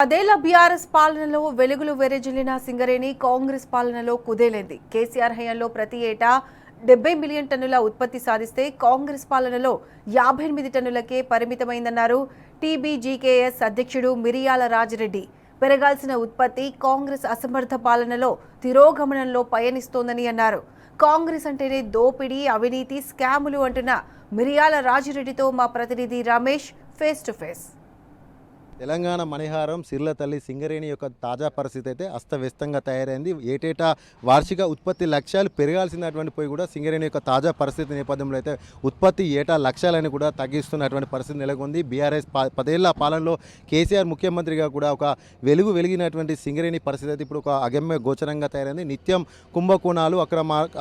అదేళ్ల BRS పాలనలో వెలుగులు వెరెజిల్లిన సింగరేణి కాంగ్రెస్ పాలనలో కుదేలైంది. కేసీఆర్ హయాంలో ప్రతి ఏటా 70 మిలియన్ టన్నుల ఉత్పత్తి సాధిస్తే కాంగ్రెస్ పాలనలో 58 టన్నులకే పరిమితమైందన్నారు టీబీజీకేఎస్ అధ్యక్షుడు మిరియాల రాజిరెడ్డి. పెరగాల్సిన ఉత్పత్తి కాంగ్రెస్ అసమర్థ పాలనలో తిరోగమనంలో పయనిస్తోందని అన్నారు. కాంగ్రెస్ అంటేనే దోపిడీ, అవినీతి, స్కాములు అంటున్న మిరియాల రాజిరెడ్డితో మా ప్రతినిధి Ramesh face to face. Telangana మణిహారం సిర్ల తల్లి సింగరేణి యొక్క తాజా పరిస్థితి అయితే అస్తవ్యస్తంగా తయారైంది. ఏటేటా వార్షిక ఉత్పత్తి లక్ష్యాలు పెరగాల్సినటువంటి పోయి కూడా సింగరేణి యొక్క తాజా పరిస్థితి నేపథ్యంలో అయితే ఉత్పత్తి ఏటా లక్ష్యాలని కూడా తగ్గిస్తున్నటువంటి పరిస్థితి నెలకొంది. బీఆర్ఎస్ 10 ఏళ్ల పాలనలో కేసీఆర్ ముఖ్యమంత్రిగా కూడా ఒక వెలిగినటువంటి సింగరేణి పరిస్థితి అయితే ఇప్పుడు ఒక అగమ్య గోచరంగా తయారైంది. నిత్యం కుంభకోణాలు,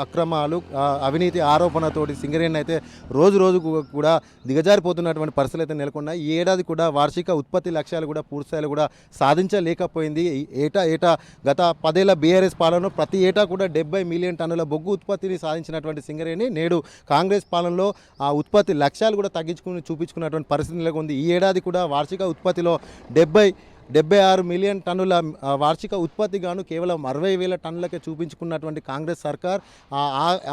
అక్రమాలు, అవినీతి ఆరోపణతోటి సింగరేణి అయితే రోజు కూడా దిగజారిపోతున్నటువంటి పరిస్థితులు అయితే నెలకొన్నాయి. ఈ ఏడాది కూడా వార్షిక ఉత్పత్తి లక్ష్యాలు కూడా పూర్తిస్థాయిలో కూడా సాధించలేకపోయింది. ఏటా గత 10 ఏళ్ల బీఆర్ఎస్ పాలనలో ప్రతి ఏటా కూడా 70 మిలియన్ టన్నుల బొగ్గు ఉత్పత్తిని సాధించినటువంటి సింగరేణి నేడు కాంగ్రెస్ పాలనలో ఆ ఉత్పత్తి లక్ష్యాలు కూడా చూపించుకున్నటువంటి పరిస్థితి నెలకొంది. ఈ ఏడాది కూడా వార్షిక ఉత్పత్తిలో 76 మిలియన్ టన్నుల వార్షిక ఉత్పత్తి గాను కేవలం 60,000 టన్నులకే చూపించుకున్నటువంటి కాంగ్రెస్ సర్కార్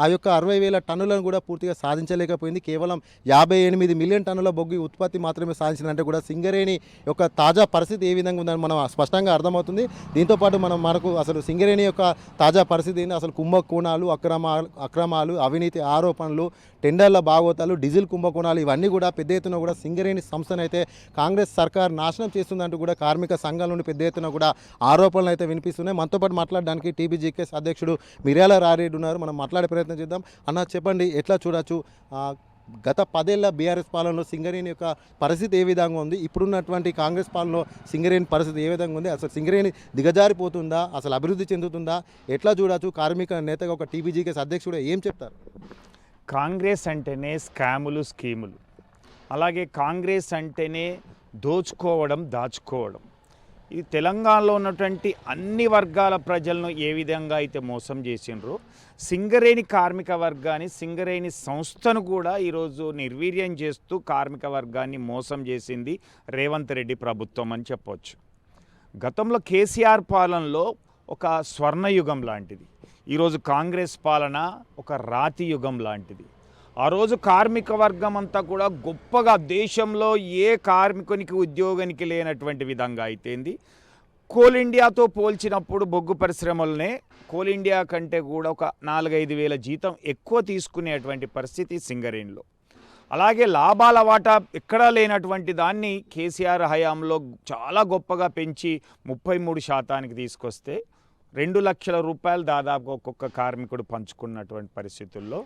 ఆ యొక్క 60,000 టన్నులను కూడా పూర్తిగా సాధించలేకపోయింది. కేవలం 58 మిలియన్ టన్నుల బొగ్గు ఉత్పత్తి మాత్రమే సాధించిందంటే కూడా సింగరేణి యొక్క తాజా పరిస్థితి ఏ విధంగా ఉందని మనం స్పష్టంగా అర్థమవుతుంది. దీంతోపాటు మనకు అసలు సింగరేణి యొక్క తాజా పరిస్థితి ఏంటి, అసలు కుంభకోణాలు, అక్రమాలు, అవినీతి ఆరోపణలు, టెండర్ల బాగోతాలు, డీజిల్ కుంభకోణాలు ఇవన్నీ కూడా పెద్ద ఎత్తున కూడా సింగరేణి సంస్థనైతే కాంగ్రెస్ సర్కార్ నాశనం చేస్తుందంటూ కూడా కార్మిక సంఘాల నుండి పెద్ద ఎత్తున కూడా ఆరోపణలు అయితే వినిపిస్తున్నాయి. మనతో పాటు మాట్లాడడానికి టీబీజీకేఎస్ అధ్యక్షుడు మిర్యాల రాజిరెడ్డి ఉన్నారు. మనం మాట్లాడే ప్రయత్నం చేద్దాం. అన్న, చెప్పండి, ఎట్లా చూడొచ్చు గత 10 ఏళ్ల బీఆర్ఎస్ పాలనలో సింగరేణి యొక్క పరిస్థితి ఏ విధంగా ఉంది, ఇప్పుడున్నటువంటి కాంగ్రెస్ పాలనలో సింగరేణి పరిస్థితి ఏ విధంగా ఉంది, అసలు సింగరేణి దిగజారిపోతుందా, అసలు అభివృద్ధి చెందుతుందా, ఎట్లా చూడొచ్చు? కార్మిక నేతగా ఒక టీబీజీకేఎస్ అధ్యక్షుడు ఏం చెప్తారు? కాంగ్రెస్ అంటేనే స్కాములు, స్కీములు. అలాగే కాంగ్రెస్ అంటేనే దాచుకోవడం. ఈ తెలంగాణలో ఉన్నటువంటి అన్ని వర్గాల ప్రజలను ఏ విధంగా అయితే మోసం చేసిండ్రో సింగరేణి కార్మిక వర్గాన్ని, సింగరేణి సంస్థను కూడా ఈరోజు నిర్వీర్యం చేస్తూ కార్మిక వర్గాన్ని మోసం చేసింది రేవంత్ రెడ్డి ప్రభుత్వం అని చెప్పవచ్చు. గతంలో కేసీఆర్ పాలనలో ఒక స్వర్ణయుగం లాంటిది, ఈరోజు కాంగ్రెస్ పాలన ఒక రాతి యుగం లాంటిది. ఆ రోజు కార్మిక వర్గం అంతా కూడా గొప్పగా దేశంలో ఏ కార్మికునికి ఉద్యోగానికి లేనటువంటి విధంగా అయితేంది. కోల్ ఇండియాతో పోల్చినప్పుడు బొగ్గు పరిశ్రమలనే కోల్ ఇండియా కంటే కూడా ఒక 4-5 వేల జీతం ఎక్కువ తీసుకునేటువంటి పరిస్థితి సింగరేణిలో. అలాగే లాభాల వాటా ఎక్కడా లేనటువంటి దాన్ని కేసీఆర్ హయాంలో చాలా గొప్పగా పెంచి 33% తీసుకొస్తే 2 లక్షల రూపాయలు దాదాపు ఒక్కొక్క కార్మికుడు పంచుకున్నటువంటి పరిస్థితుల్లో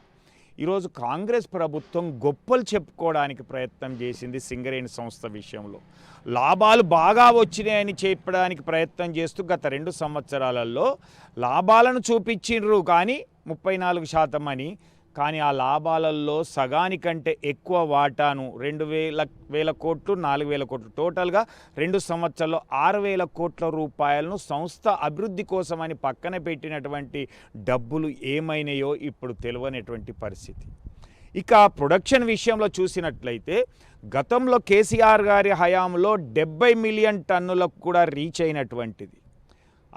ఈరోజు కాంగ్రెస్ ప్రభుత్వం గొప్పలు చెప్పుకోవడానికి ప్రయత్నం చేసింది సింగరేణి సంస్థ విషయంలో. లాభాలు బాగా వచ్చినాయని చెప్పడానికి ప్రయత్నం చేస్తూ గత 2 సంవత్సరాలలో లాభాలను చూపించిండ్రు కానీ 34% అని. కానీ ఆ లాభాలలో సగానికంటే ఎక్కువ వాటాను 2,000 కోట్లు, 4,000 కోట్లు, టోటల్గా 2 సంవత్సరాల్లో 6,000 కోట్ల రూపాయలను సంస్థ అభివృద్ధి కోసమని పక్కన పెట్టినటువంటి డబ్బులు ఏమైనాయో ఇప్పుడు తెలియనటువంటి పరిస్థితి. ఇక ప్రొడక్షన్ విషయంలో చూసినట్లయితే గతంలో కేసీఆర్ గారి హయాంలో 70 మిలియన్ టన్నులకు కూడా రీచ్ అయినటువంటిది.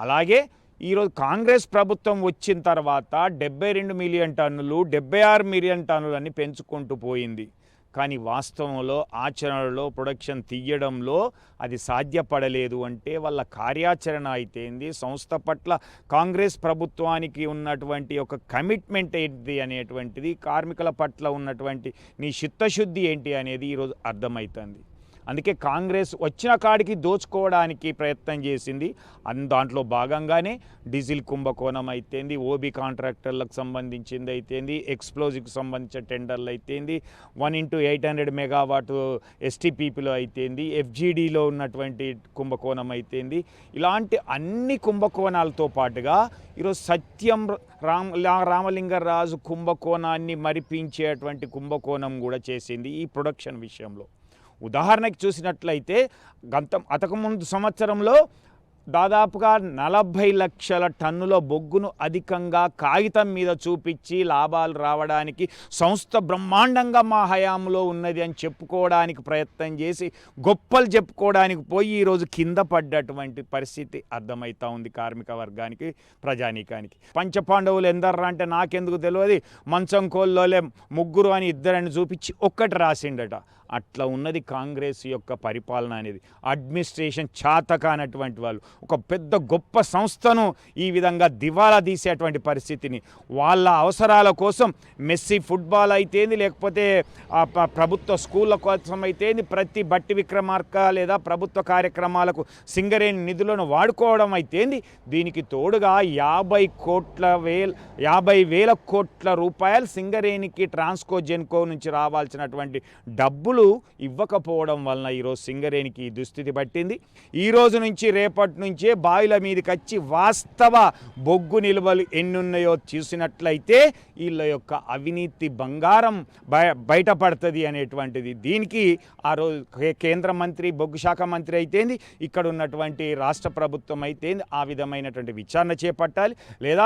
అలాగే ఈరోజు కాంగ్రెస్ ప్రభుత్వం వచ్చిన తర్వాత 72 మిలియన్ టన్నులు, 76 మిలియన్ టన్నులు అని పెంచుకుంటూ పోయింది. కానీ వాస్తవంలో ఆచరణలో ప్రొడక్షన్ తీయడంలో అది సాధ్యపడలేదు. అంటే వాళ్ళ కార్యాచరణ అయితేంది, సంస్థ పట్ల కాంగ్రెస్ ప్రభుత్వానికి ఉన్నటువంటి ఒక కమిట్మెంట్ ఏంటి అనేటువంటిది, కార్మికుల పట్ల ఉన్నటువంటి నీ చిత్తశుద్ధి ఏంటి అనేది ఈరోజు అర్థమవుతుంది. అందుకే కాంగ్రెస్ వచ్చిన కాడికి దోచుకోవడానికి ప్రయత్నం చేసింది. దాంట్లో భాగంగానే డీజిల్ కుంభకోణం అయితేంది, ఓబీ కాంట్రాక్టర్లకు సంబంధించింది అయితేంది, ఎక్స్ప్లోజివ్కి సంబంధించిన టెండర్లు అయితేంది, 1x800 మెగావాట్ ఎస్టీపీపీలో అయితేంది, ఎఫ్జీడీలో ఉన్నటువంటి కుంభకోణం అయితేంది, ఇలాంటి అన్ని కుంభకోణాలతో పాటుగా ఈరోజు సత్యం రామలింగరాజు కుంభకోణాన్ని మరిపించేటువంటి కుంభకోణం కూడా చేసింది ఈ ప్రొడక్షన్ విషయంలో. ఉదాహరణకి చూసినట్లయితే అంతకుముందు సంవత్సరంలో దాదాపుగా 40 లక్షల టన్నుల బొగ్గును అధికంగా కాగితం మీద చూపించి లాభాలు రావడానికి సంస్థ బ్రహ్మాండంగా మా హయాంలో ఉన్నది అని చెప్పుకోవడానికి ప్రయత్నం చేసి గొప్పలు చెప్పుకోవడానికి పోయి ఈరోజు కింద పడ్డటువంటి పరిస్థితి అర్థమవుతా ఉంది కార్మిక వర్గానికి, ప్రజానీకానికి. పంచపాండవులు ఎందర్రా అంటే నాకెందుకు తెలియదు, మంచం కోల్లోలే ముగ్గురు అని ఇద్దరని చూపించి ఒక్కటి రాసిండట. అట్లా ఉన్నది కాంగ్రెస్ యొక్క పరిపాలన అనేది. అడ్మినిస్ట్రేషన్ చాతకానటువంటి వాళ్ళు ఒక పెద్ద గొప్ప సంస్థను ఈ విధంగా దివాలా తీసేటువంటి పరిస్థితిని, వాళ్ళ అవసరాల కోసం మెస్సీ ఫుట్బాల్ అయితేంది, లేకపోతే ప్రభుత్వ స్కూళ్ళ కోసం అయితేంది, ప్రతి బట్టి విక్రమార్క లేదా ప్రభుత్వ కార్యక్రమాలకు సింగరేణి నిధులను వాడుకోవడం అయితేంది, దీనికి తోడుగా 50,000 కోట్ల రూపాయలు సింగరేణికి ట్రాన్స్కో జెన్కో నుంచి రావాల్సినటువంటి డబ్బులు ఇవ్వకపోవడం వలన ఈరోజు సింగరేణికి ఈ దుస్థితి పట్టింది. ఈ రోజు నుంచి రేపటి నుంచే బావిల మీదకి వచ్చి వాస్తవ బొగ్గు నిల్వలు ఎన్నున్నాయో చూసినట్లయితే వీళ్ళ యొక్క అవినీతి బంగారం బయటపడుతుంది అనేటువంటిది. దీనికి ఆ రోజు కేంద్ర మంత్రి, బొగ్గు శాఖ మంత్రి అయితేంది, ఇక్కడ ఉన్నటువంటి రాష్ట్ర ప్రభుత్వం అయితేంది ఆ విధమైనటువంటి విచారణ చేపట్టాలి. లేదా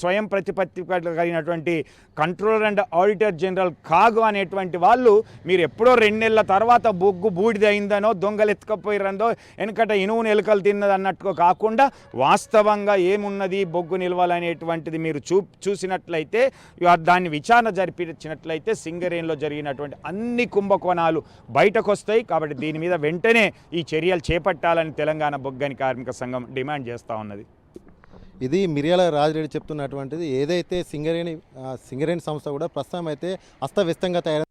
స్వయం ప్రతిపత్తి కలిగినటువంటి కంట్రోలర్ అండ్ ఆడిటర్ జనరల్ కాగు అనేటువంటి వాళ్ళు మీరు ఎప్పుడో 2 నెలల తర్వాత బొగ్గు బూడిద అయిందనో, దొంగలు ఎత్తుకపోయిరందో, వెనకట ఇనువును ఎలుకలు తిన్నది అన్నట్టుగా కాకుండా వాస్తవంగా ఏమున్నది బొగ్గు నిల్వలు అనేటువంటిది మీరు చూసినట్లయితే, దాన్ని విచారణ జరిపించినట్లయితే సింగరేణిలో జరిగినటువంటి అన్ని కుంభకోణాలు బయటకు వస్తాయి. కాబట్టి దీని మీద వెంటనే ఈ చర్యలు చేపట్టాలని తెలంగాణ బొగ్గని కార్మిక సంఘం డిమాండ్ చేస్తూ ఉన్నది. ఇది మిర్యాల రాజిరెడ్డి చెప్తున్నటువంటిది. ఏదైతే సింగరేణి సంస్థ కూడా ప్రస్తుతం అయితే అస్తవ్యస్తంగా తయారు